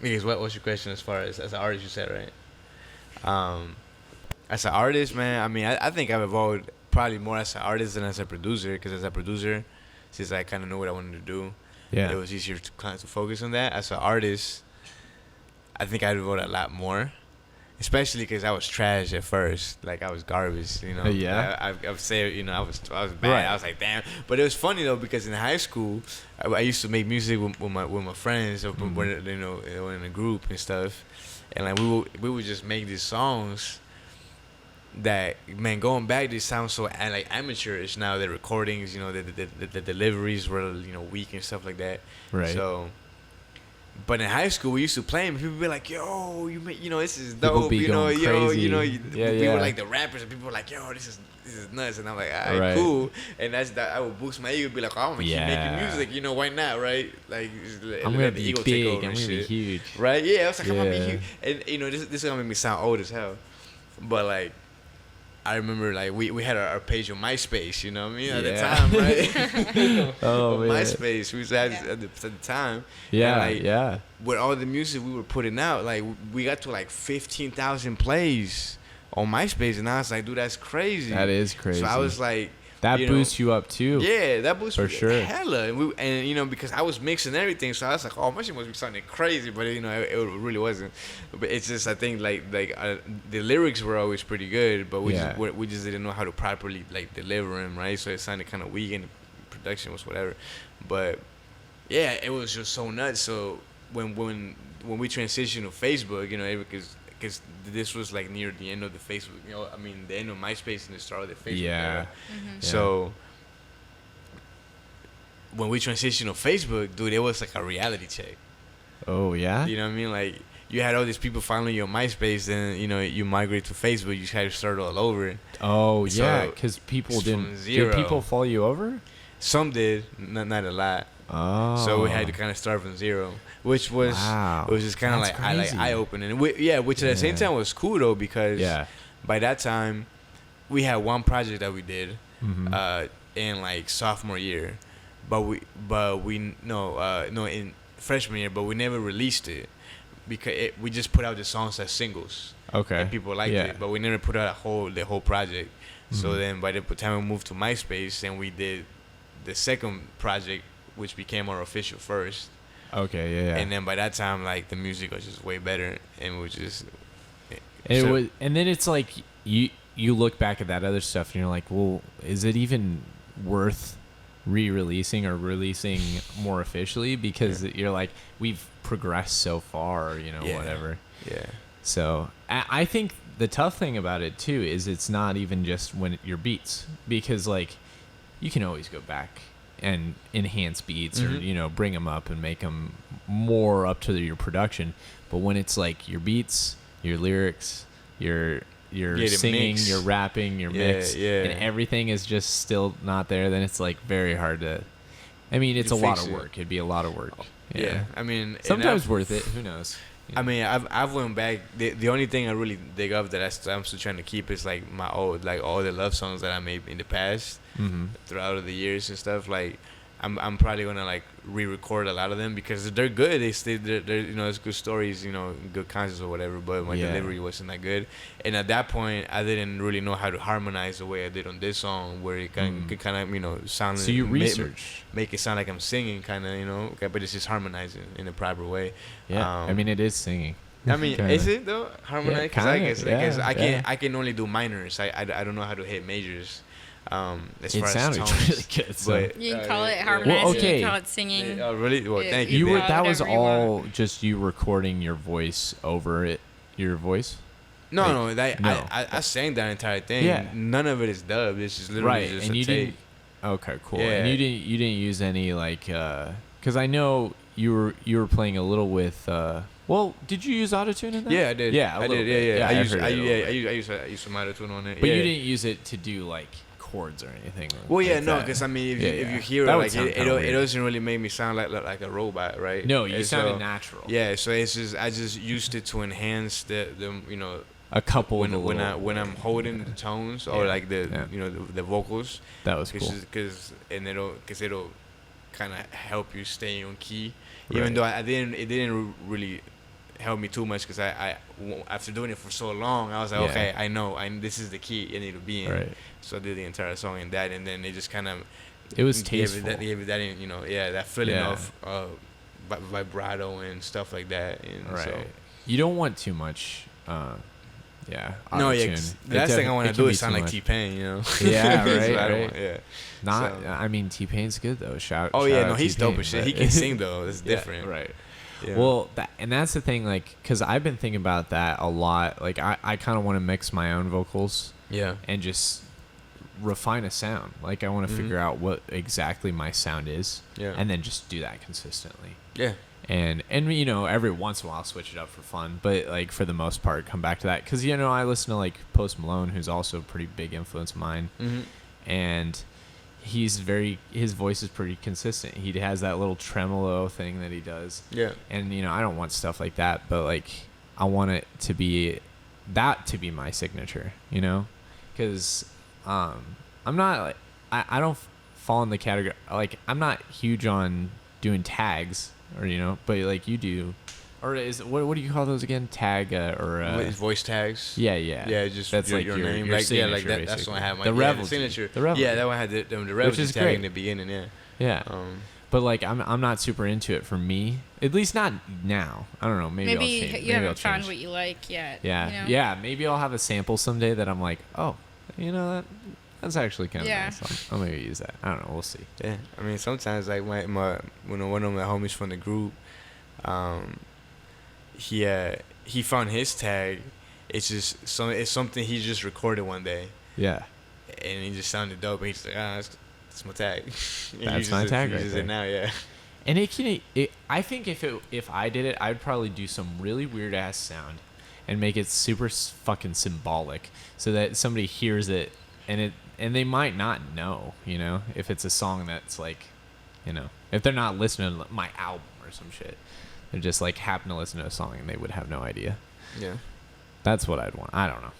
Because what's your question as far as an artist? You said, right? As an artist, man, I mean, I think I've evolved probably more as an artist than as a producer. Because as a producer, since I kind of knew what I wanted to do, it was easier to kind of focus on that. As an artist, I think I evolved a lot more, especially because I was trash at first. Like I was garbage, you know. I would say, you know, I was bad. Right. I was like, damn. But it was funny though because in high school, I used to make music with my friends, or when, you know, in a group and stuff, and like we would just make these songs that, man, going back, they sound so like amateurish now. The recordings, you know, the deliveries were, you know, weak and stuff like that. Right. So. But in high school, we used to play, and people be like, "Yo, you know, this is dope." You know, we were like the rappers, and people were like, "Yo, this is nuts." And I'm like, "All right, cool." And I would boost my ego, be like, "Oh, I'm gonna keep making music. You know, why not, right? Like, I'm gonna be big. I'm gonna be huge, right? Yeah, I was like, I'm gonna be huge." And you know, this is gonna make me sound old as hell, but like, I remember like we had our page on MySpace, you know what I mean, at the time, right? MySpace, we was at the time. With all the music we were putting out, like we got to like 15,000 plays on MySpace, and I was like, dude, that's crazy. That is crazy. So I was like, that boosts you up too. Yeah, that boosts for me sure. Hella, and you know, because I was mixing everything, so I was like, oh, my shit must be sounding crazy, but you know, it really wasn't. But it's just, I think like the lyrics were always pretty good, but we just didn't know how to properly like deliver them, right? So it sounded kind of weak, and the production was whatever. But yeah, it was just so nuts. So when we transitioned to Facebook, you know, because this was like near the end of the Facebook, you know, I mean, the end of MySpace and the start of the Facebook era. So when we transitioned to Facebook, dude, it was like a reality check. Oh yeah. You know what I mean? Like you had all these people following you on MySpace, and you know, you migrate to Facebook, you had to start all over. Oh yeah, because people didn't. Did people follow you over? Some did, not a lot. Oh. So we had to kind of start from zero, which was it was just kind of like eye opening. Which at the same time was cool though, because by that time we had one project that we did in like sophomore year, in freshman year, but we never released it because we just put out the songs as singles. Okay. And people liked it, but we never put out the whole project. So then by the time we moved to MySpace, and we did the second project, which became our official first. Okay, yeah. And then by that time, like, the music was just way better, and we just. And then it's like you look back at that other stuff, and you're like, well, is it even worth re-releasing or releasing more officially? Because you're like, we've progressed so far, you know, whatever. Yeah. So I think the tough thing about it too is it's not even just when your beats, because like you can always go back and enhance beats or, you know, bring them up and make them more up to your production. But when it's like your beats, your lyrics, your singing, your rapping, your mix, and everything is just still not there, then it's like very hard to. I mean, it's a lot of work. It'd be a lot of work. Yeah. I mean, sometimes worth it. Who knows? I mean, I've went back. The only thing I really dig up that I'm still trying to keep is like my old, like all the love songs that I made in the past, throughout the years and stuff. Like I'm probably gonna like re-record a lot of them because they're good. They're you know, it's good stories, you know, good concepts or whatever. But my delivery wasn't that good, and at that point, I didn't really know how to harmonize the way I did on this song, where it could kind of, you know, sound. So you research, make it sound like I'm singing, kind of, you know, okay, but it's just harmonizing in a proper way. Yeah, I mean, it is singing. I mean, is it though harmonized? Because I guess I can only do minors. I don't know how to hit majors. As far as tones, really good. So. But you can call it harmonizing. Well, okay. You can call it singing. Oh, really? Well, thank you. That was all just you recording your voice over it. Your voice? No. I sang that entire thing. Yeah. None of it is dubbed. It's just literally just and a you take. Didn't, okay, cool. Yeah. And you didn't use any like because I know you were playing a little with. Well, did you use autotune in that? Yeah, I did. Yeah, I did. Yeah. I used some autotune on it. But you didn't use it to do like chords or anything. Well, yeah, no, because I mean, if you hear it, like it doesn't really make me sound like a robot, right? No, you sounded natural. Yeah, so it's just I just used it to enhance the you know, a couple when I'm holding the tones or like the you know the vocals. That was cool. Because it'll kind of help you stay on key, even though it didn't really help me too much because I after doing it for so long I was like, okay, I know this is the key I need to be in. Right. So I did the entire song in that, and then it just kind of it was tasteful. Gave it that, you know, that feeling of vibrato and stuff like that. And right. So you don't want too much. No, yeah. The last thing I want to do is sound like T-Pain, you know. Yeah, right. Yeah. I mean, T-Pain's good though. Shout no, he's T-Pain, dope as shit. He can sing though. It's different. Right. Yeah. Well, that's the thing, like, because I've been thinking about that a lot. Like, I kind of want to mix my own vocals. Yeah. And just refine a sound. Like, I want to figure out what exactly my sound is. Yeah. And then just do that consistently. Yeah. And you know, every once in a while I'll switch it up for fun, but like for the most part come back to that because, you know, I listen to like Post Malone, who's also a pretty big influence of mine, and his voice is pretty consistent. He has that little tremolo thing that he does, and you know, I don't want stuff like that, but like I want it to be my signature, you know, because I'm not like I don't fall in the category, like I'm not huge on doing tags. Or, you know, but like you do, or is what do you call those again? Tag or voice tags? Yeah. Just that's your name. Your like that's when I have my Revelgy. Signature. The Revelgy. Yeah, that one had the Revelgy tag in the beginning. Yeah. But like I'm not super into it for me. At least not now. I don't know. Maybe I'll change. You haven't found what you like yet. Yeah. You know? Yeah. Maybe I'll have a sample someday that I'm like, oh, you know that. That's actually kind of nice. I'll maybe use that. I don't know. We'll see. Yeah. I mean, sometimes like one of my homies from the group, he found his tag. It's just it's something he just recorded one day. Yeah. And he just sounded dope. And he's like, that's my tag. That's my tag right there. It now, yeah. And I think if I did it, I'd probably do some really weird ass sound, and make it super fucking symbolic, so that somebody hears it and they might not know, you know, if it's a song that's like, you know, if they're not listening to my album or some shit, they just like happen to listen to a song and they would have no idea. Yeah, that's what I'd want. I don't know.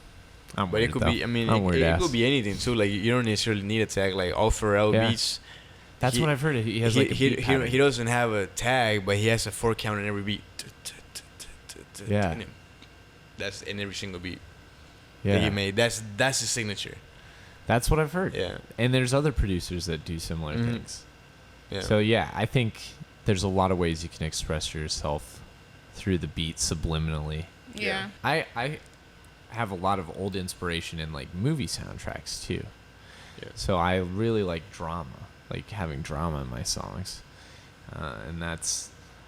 But weird, it could be. I mean, it could be anything too. Like you don't necessarily need a tag. Like All Pharrell beats. That's what I've heard. He has like a beat pattern. He doesn't have a tag, but he has a 4 count in every beat. Yeah. That's in every single beat. Yeah. That he made. That's his signature. That's what I've heard. Yeah. And there's other producers that do similar things. Yeah. So yeah, I think there's a lot of ways you can express yourself through the beat subliminally. Yeah. I have a lot of old inspiration in like movie soundtracks too. Yeah. So I really like drama, like having drama in my songs. And I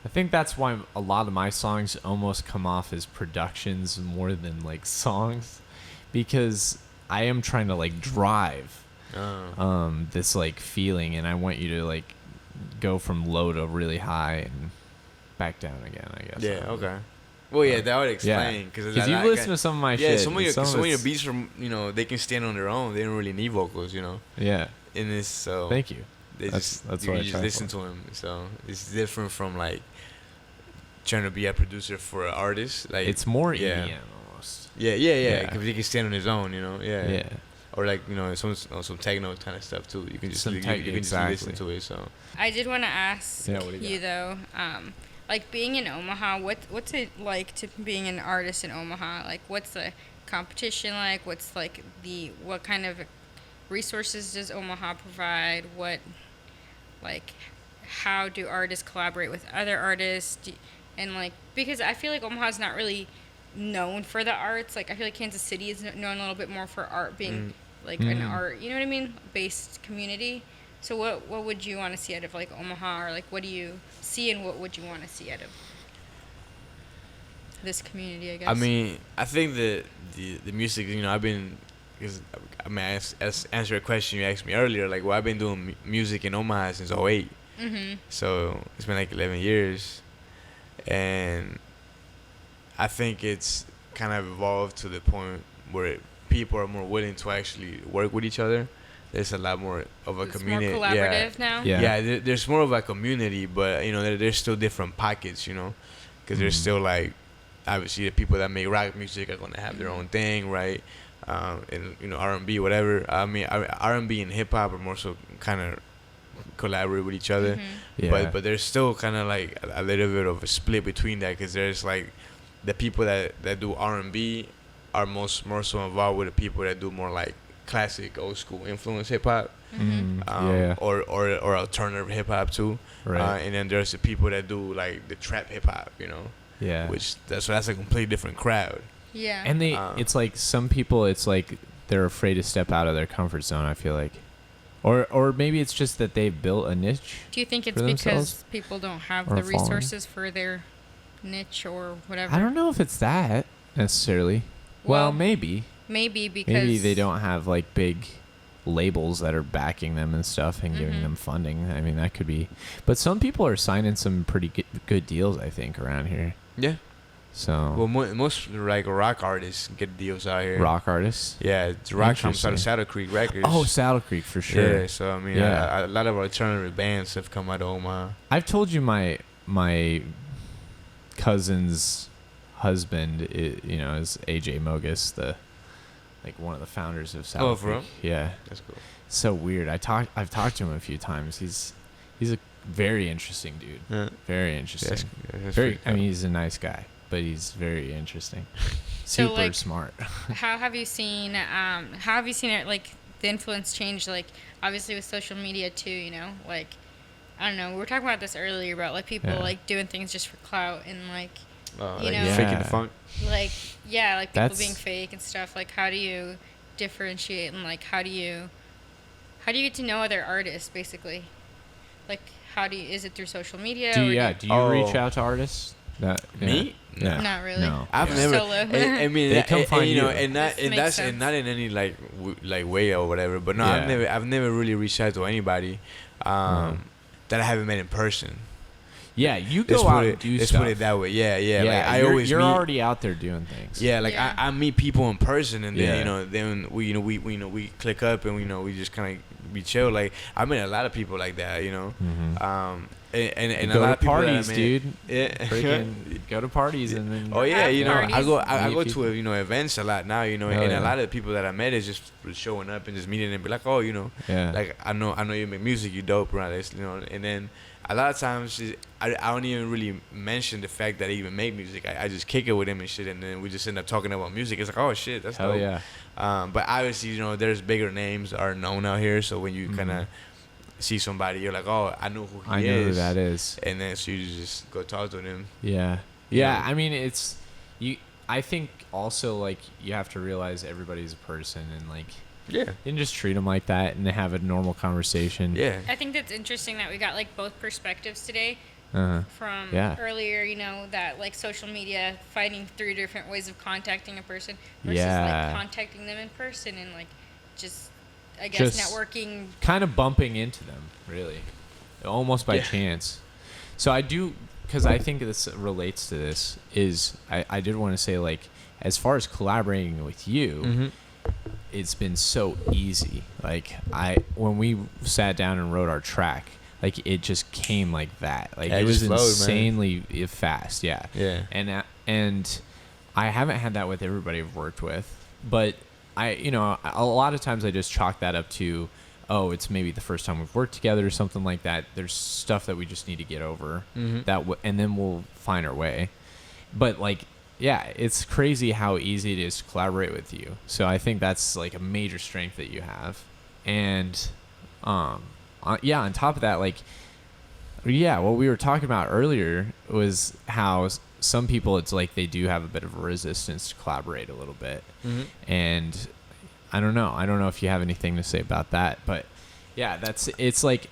think that's why a lot of my songs almost come off as productions more than like songs, because I am trying to like drive this like feeling, and I want you to like go from low to really high and back down again, I guess. Yeah, okay. Well, yeah, that would explain. Because you listen to some of my shit. Yeah, some of your beats are, you know, they can stand on their own. They don't really need vocals, you know. Yeah. In this, so. Thank you. That's what you just listen to him. So it's different from like trying to be a producer for an artist. Like it's more EDM almost. Yeah. Because he can stand on his own, you know. Yeah. or like some techno kind of stuff too. You can just listen to it. So I did want to ask you though, like being in Omaha, what's it like to being an artist in Omaha? Like, what's the competition like? What's like what kind of resources does Omaha provide? How do artists collaborate with other artists? And like, because I feel like Omaha's not really known for the arts. Like, I feel like Kansas City is known a little bit more for art being an art, you know what I mean, based community. So what would you want to see out of like Omaha, or like what do you see and what would you want to see out of this community, I guess? I mean, I think that the music, answer a question you asked me earlier, like, well, I've been doing music in Omaha since 2008. Mm-hmm. So it's been like 11 years. And I think it's kind of evolved to the point where people are more willing to actually work with each other. There's a lot more of a community. More collaborative now? Yeah, there's more of a community, but, there's still different pockets, because there's still, like, obviously the people that make rock music are going to have their own thing, right? And, R&B, whatever. I mean, R&B and hip-hop are more so kind of collaborate with each other. Mm-hmm. Yeah. But there's still kind of, like, a little bit of a split between that, because there's, like, the people that do R&B are more so involved with the people that do more, like, classic old school influence hip hop, or alternative hip hop too, right? And then there's the people that do like the trap hip hop, which that's a completely different crowd. Yeah, and it's like some people, it's like they're afraid to step out of their comfort zone. I feel like, or maybe it's just that they've built a niche. Do you think it's because people don't have the resources for their niche or whatever? I don't know if it's that necessarily. Well, maybe. Maybe because maybe they don't have like big labels that are backing them and stuff and giving them funding. I mean, that could be. But some people are signing some pretty good deals, I think, around here. Yeah. So. Well, most like rock artists get deals out here. Rock artists. Yeah, rock comes out of Saddle Creek Records. Oh, Saddle Creek for sure. Yeah. So I mean, a lot of alternative bands have come out of Omaha. I've told you my cousin's husband, is AJ Mogus, like one of the founders of Saddle Creek. Yeah, that's cool. So weird. I've talked to him a few times. He's a very interesting dude. Yeah. Very interesting. That's very. I mean, he's a nice guy, but he's very interesting. Super smart. How have you seen it, like the influence change? Like obviously with social media too. Like I don't know. We were talking about this earlier about like people like doing things just for clout and like. Faking the funk. Like people being fake and stuff. Like, how do you differentiate and like how do you get to know other artists basically? Like, is it through social media? Do you reach out to artists? Me? No. Not really. No. I've never. Solo. I mean, they come find you, and not in any like way or whatever. But no, I've never really reached out to anybody that I haven't met in person. Yeah, you go out and do stuff. Let's put it that way. Yeah. Like you're already out there doing things. Yeah, like I meet people in person, and then then we click up, and we just kind of be chill. Like I met a lot of people like that, Mm-hmm. And go a lot to of people parties, that dude. Yeah, freaking go to parties and then. Oh yeah, I go people. to events a lot now, and a lot of the people that I met is just showing up and just meeting and be like, oh, like I know you make music, you dope, right? And then. A lot of times, I don't even really mention the fact that I even make music. I just kick it with him and shit, and then we just end up talking about music. It's like, oh shit, that's dope. Yeah. But obviously, there's bigger names are known out here. So when you kind of see somebody, you're like, oh, I know who he is. I know who that is. And then so you just go talk to them. Yeah. Yeah. I mean, it's you. I think also like you have to realize everybody's a person and like. Yeah. And just treat them like that and have a normal conversation. Yeah. I think that's interesting that we got like both perspectives today from earlier, that like social media fighting through different ways of contacting a person versus like contacting them in person and like just, I guess, just networking. Kind of bumping into them, really. Almost by chance. So I do, because I think this relates to this, is I did want to say like, as far as collaborating with you, it's been so easy. Like when we sat down and wrote our track, like it just came like that. Like it was insanely fast. Yeah. Yeah. And I haven't had that with everybody I've worked with, but a lot of times I just chalk that up to, oh, it's maybe the first time we've worked together or something like that. There's stuff that we just need to get over, and then we'll find our way. But like, yeah, it's crazy how easy it is to collaborate with you. So I think that's like a major strength that you have. And on top of that, like, yeah, what we were talking about earlier was how some people, it's like they do have a bit of a resistance to collaborate a little bit. And I don't know if you have anything to say about that, but yeah, it's like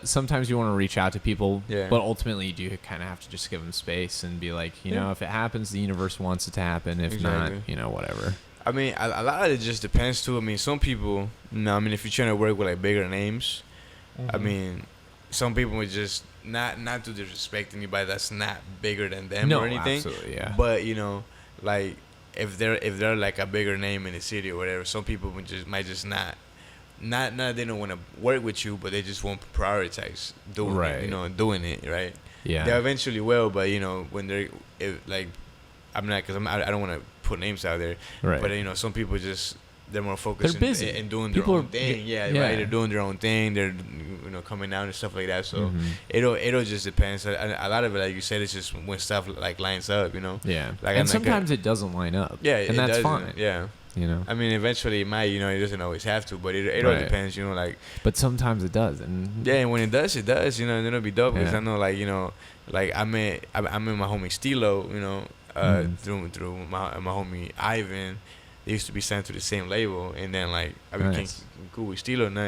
sometimes you want to reach out to people, but ultimately you do kind of have to just give them space and be like, if it happens, the universe wants it to happen. If not, whatever. I mean, a lot of it just depends too. I mean, some people, if you're trying to work with like bigger names, I mean, some people would just not to disrespect anybody that's not bigger than them or anything. Absolutely, yeah. But like if they're like a bigger name in the city or whatever, some people might just not they don't want to work with you, but they just won't prioritize doing it, right? Yeah. They eventually will, but when they're I'm not, because I don't want to put names out there, right? But some people just, they're more focused in doing their own thing. Right. They're doing their own thing. They're coming out and stuff like that. So it'll just depends. A lot of it, like you said, it's just when stuff like lines up. Yeah. Like, and sometimes it doesn't line up. Yeah, and that's fine. Yeah. I mean, eventually it might. It doesn't always have to, but it all depends. But sometimes it does, and and when it does, it does. And it'll be dope because I know, like I met my homie Stilo. Through my homie Ivan. They used to be signed to the same label, and then I became cool with Stilo, and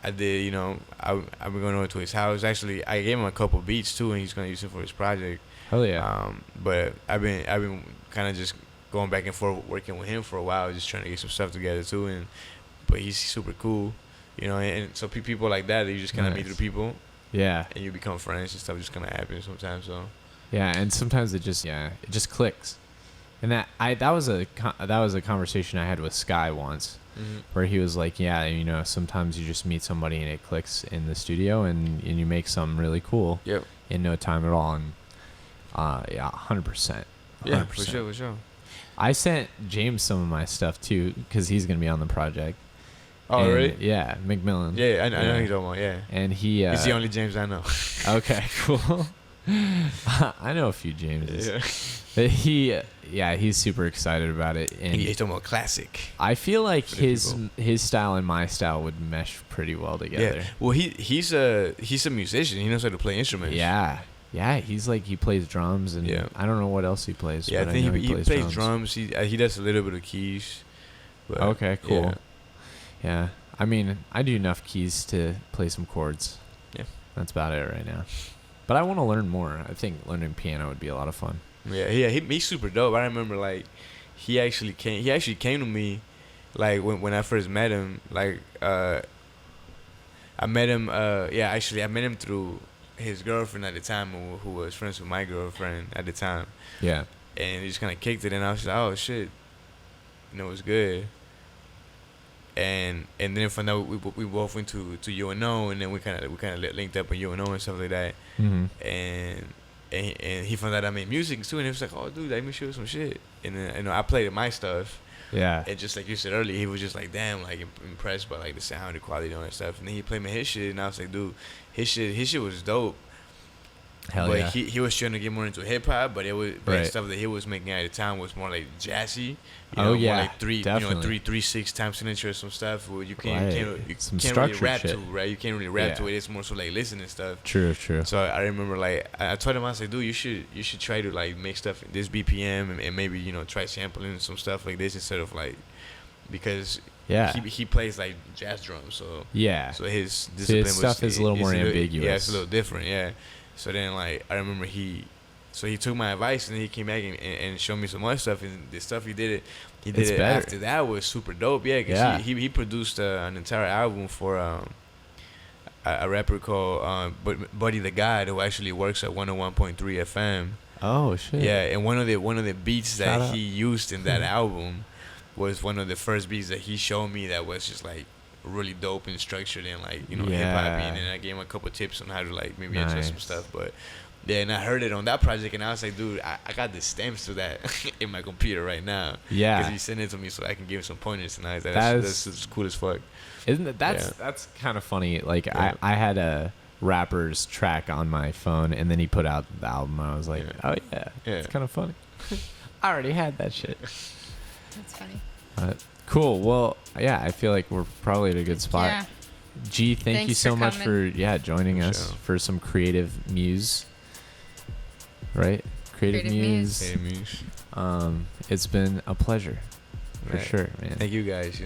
I did, I've been going over to his house. Actually, I gave him a couple beats too, and he's gonna use it for his project. Hell yeah. But I've been kind of just going back and forth working with him for a while, just trying to get some stuff together too. But he's super cool, and so people like that, you just kind of meet through people. Yeah. And you become friends and stuff just kind of happens sometimes. So. Yeah, and sometimes it just clicks. And that was a conversation I had with Sky once, where he was like, sometimes you just meet somebody and it clicks in the studio and you make something really cool in no time at all. And 100%. Yeah, for sure. I sent James some of my stuff too, because he's gonna be on the project. Oh, really? Yeah, McMillan. Yeah, I know who you're talking about. Yeah, and he's the only James I know. Okay, cool. I know a few Jameses. But he's super excited about it, and he's talking about classic. I feel like his style and my style would mesh pretty well together. Yeah. Well, he's a musician. He knows how to play instruments. Yeah. He's he plays drums, and I don't know what else he plays. Yeah, I think he plays drums. He does a little bit of keys. But okay, cool. Yeah. I mean, I do enough keys to play some chords. Yeah. That's about it right now. But I want to learn more. I think learning piano would be a lot of fun. Yeah, he's super dope. I remember he actually came to me when I first met him. I met him through his girlfriend at the time, who was friends with my girlfriend at the time. Yeah. And he just kind of kicked it, and I was like, oh shit, it was good. And then from there we both went to UNO, and then we kind of linked up in UNO and stuff like that. And he found out I made music too, and he was like, "Oh, dude, let me show you some shit." And then I played my stuff. Yeah. And just like you said earlier, he was just like, damn, impressed by the sound, the quality, and stuff. And then he played me his shit, and I was like, dude, his shit was dope. Hell yeah. He was trying to get more into hip hop, but it was stuff that he was making at the time was more jazzy. More like 3/6 time signature or some stuff where you can't really rap to, right? You can't really rap to it. It's more so listening stuff. True. So I remember I told him, I was like, dude, you should try to make stuff in this BPM and maybe try sampling some stuff like this instead of because he plays jazz drums, so so his discipline stuff is a little more ambiguous. Yeah, it's a little different. Yeah. So then, I remember he took my advice and he came back and showed me some other stuff, and the stuff he did it after that was super dope. Yeah, because he produced an entire album for a rapper called Buddy the God, who actually works at 101.3 FM. Oh shit. Yeah, and one of the beats that he used in that album was one of the first beats that he showed me that was just really dope and structured and hip hop, and I gave him a couple tips on how to maybe adjust some stuff. But Yeah, and I heard it on that project, and I was like, dude, I got the stamps to that in my computer right now. Yeah. Because he sent it to me so I can give him some pointers, and I was like, that's cool as fuck. Isn't it? That's kind of funny. Like, I had a rapper's track on my phone, and then he put out the album, and I was like, oh, yeah. It's kind of funny. I already had that shit. That's funny. Cool. Well, yeah, I feel like we're probably at a good spot. Yeah. G, thank you so much for joining us for some creative muse. Right? Creative muse. Creative muse. It's been a pleasure. For sure, man. Thank you guys,